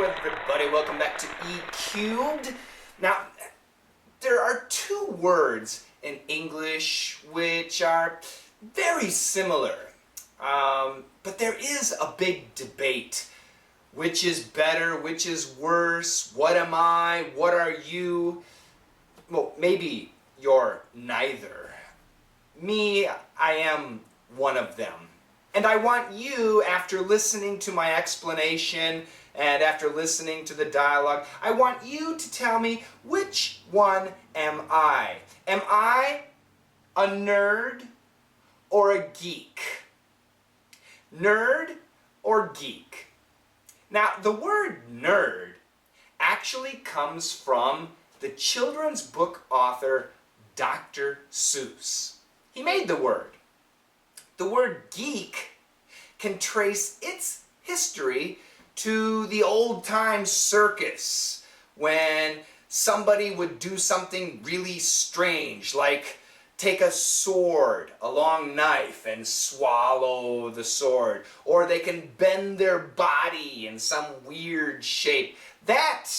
everybody, welcome back to E Cubed. Now, there are two words in English which are very similar, but there is a big debate. Which is better, which is worse, what am I, what are you? Well, maybe you're neither. Me, I am one of them. And I want you, after listening to my explanation and after listening to the dialogue, I want you to tell me, which one am I? Am I a nerd or a geek? Nerd or geek? Now, the word nerd actually comes from the children's book author Dr. Seuss. He made the word. The word geek can trace its history to the old-time circus, when somebody would do something really strange, like take a sword, a long knife, and swallow the sword. Or they can bend their body in some weird shape. That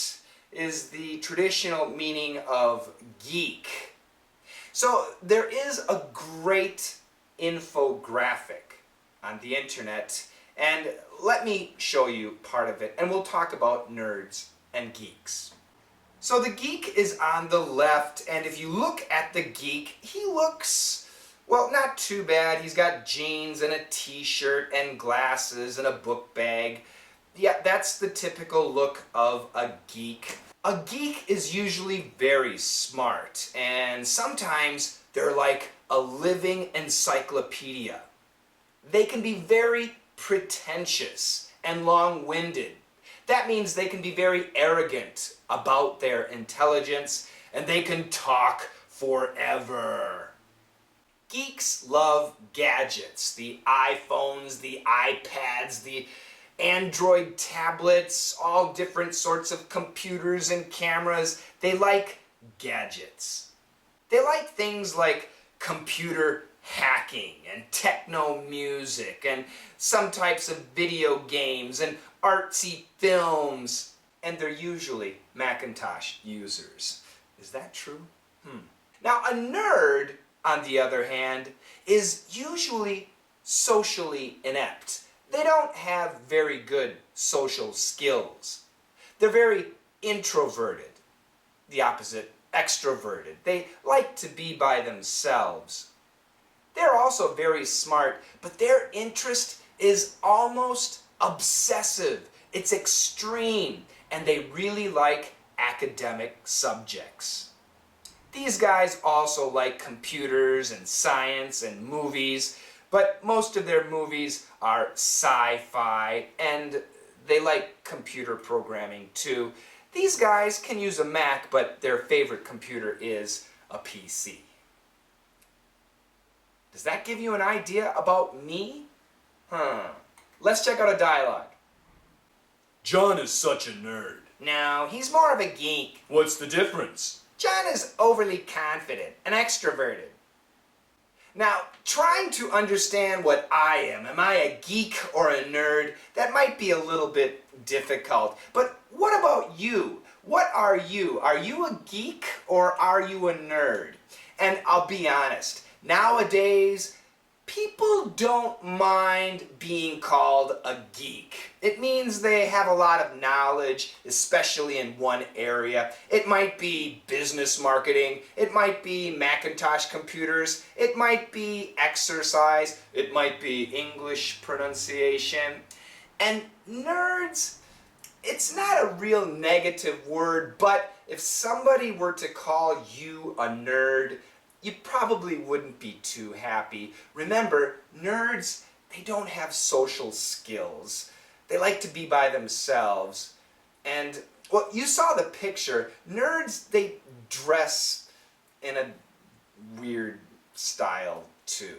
is the traditional meaning of geek. So there is a great infographic on the internet, and let me show you part of it, and we'll talk about nerds and geeks. So the geek is on the left, and if you look at the geek, he looks, well, not too bad. He's got jeans and a t-shirt and glasses and a book bag. Yeah, that's the typical look of a geek. A geek is usually very smart, and sometimes they're like a living encyclopedia. They can be very pretentious and long-winded. That means they can be very arrogant about their intelligence, and they can talk forever. Geeks love gadgets, the iPhones, the iPads, the Android tablets, all different sorts of computers and cameras. They like gadgets. They like things like computer hacking and techno music and some types of video games and artsy films, and they're usually Macintosh users. Is that true? Now, a nerd, on the other hand, is usually socially inept. They don't have very good social skills. They're very introverted. The opposite, extroverted. They like to be by themselves. They're also very smart, but their interest is almost obsessive. It's extreme, and they really like academic subjects. These guys also like computers and science and movies, but most of their movies are sci-fi, and they like computer programming too. These guys can use a Mac, but their favorite computer is a PC. Does that give you an idea about me? Let's check out a dialogue. John is such a nerd. No, he's more of a geek. What's the difference? John is overly confident and extroverted. Now, trying to understand what I am I a geek or a nerd, that might be a little bit difficult. But what about you? What are you? Are you a geek or are you a nerd? And I'll be honest, nowadays, people don't mind being called a geek. It means they have a lot of knowledge, especially in one area. It might be business marketing, it might be Macintosh computers, it might be exercise, it might be English pronunciation. And nerds, it's not a real negative word, but if somebody were to call you a nerd, you probably wouldn't be too happy. Remember, nerds, they don't have social skills. They like to be by themselves. And, well, you saw the picture. Nerds, they dress in a weird style, too.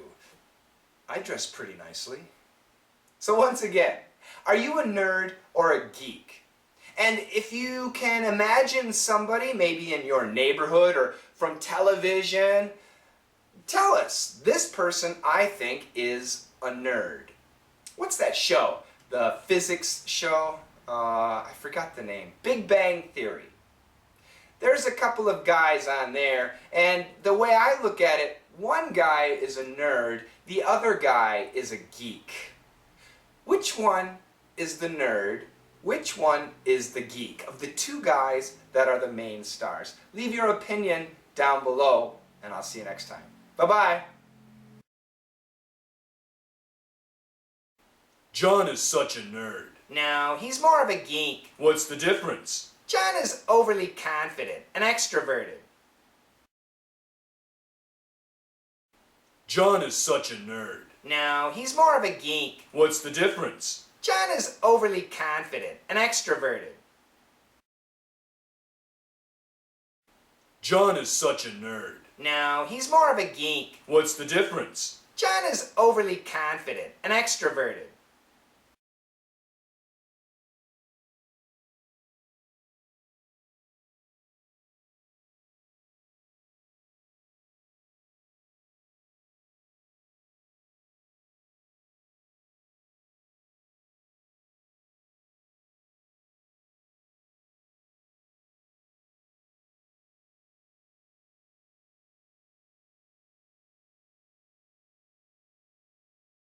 I dress pretty nicely. So once again, are you a nerd or a geek? And if you can imagine somebody, maybe in your neighborhood or from television, tell us, this person I think is a nerd. What's that show? The physics show? I forgot the name. Big Bang Theory. There's a couple of guys on there, and the way I look at it, one guy is a nerd, the other guy is a geek. Which one is the nerd? Which one is the geek? Of the two guys that are the main stars. Leave your opinion down below, and I'll see you next time. Bye-bye. John is such a nerd. No, he's more of a geek. What's the difference? John is overly confident and extroverted. John is such a nerd. No, he's more of a geek. What's the difference? John is overly confident and extroverted. John is such a nerd. No, he's more of a geek. What's the difference? John is overly confident and extroverted.